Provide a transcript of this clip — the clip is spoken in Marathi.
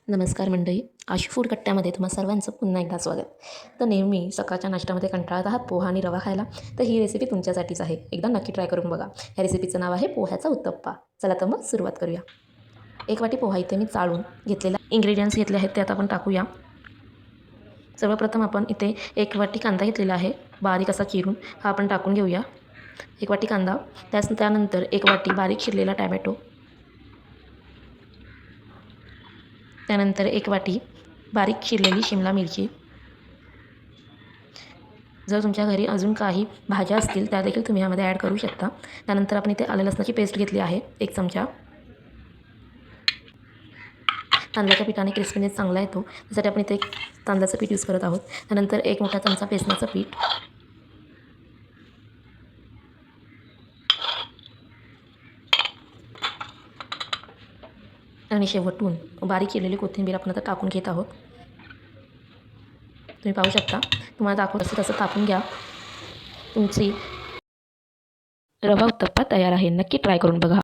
नमस्कार मंडळी, आशू फूड कट्ट्यामध्ये तुम्हा सर्वांचं पुन्हा एकदा स्वागत. तर नेहमी सकाळच्या नाश्त्यामध्ये कंटाळत आहात पोहा आणि रवा खायला, तर ही रेसिपी तुमच्यासाठीच आहे. एकदा नक्की ट्राय करून बघा. ह्या रेसिपीचं नाव आहे पोह्याचा उत्तप्पा. चला तर मग सुरुवात करूया. 1 वाटी पोहा इथे मी चाळून घेतलेला इन्ग्रेडियंट्स घेतले आहेत ते आता आपण टाकूया. सर्वप्रथम आपण इथे 1 वाटी कांदा घेतलेला आहे, बारीक असा चिरून हा आपण टाकून घेऊया. 1 वाटी कांदा, त्यानंतर 1 वाटी बारीक चिरलेला टॅमॅटो, त्यानंतर 1 वाटी बारीक चिरलेली शिमला मिरची. जर तुमच्या घरी अजून काही भाज्या असतील त्या देखील तुम्ही यामध्ये ॲड करू शकता. त्यानंतर आपण इथे आलं लसणाची पेस्ट घेतली आहे 1 चमचा. तांदळाच्या पिठाने क्रिस्पीनेस चांगला येतो, त्यासाठी आपण इथे तांदळाचं पीठ यूज करत आहोत. त्यानंतर 1 मोठा चमचा बेसनाचं पीठ, आणि शेवटून बारीक चिरलेली कोथिंबीर आपण आता टाकून घेत आहोत. तुम्ही पाहू शकता, तुम्हाला दाखवत तसं टाकून घ्या. तुमची रवा उत्तप्पा तयार आहे. नक्की ट्राय करून बघा.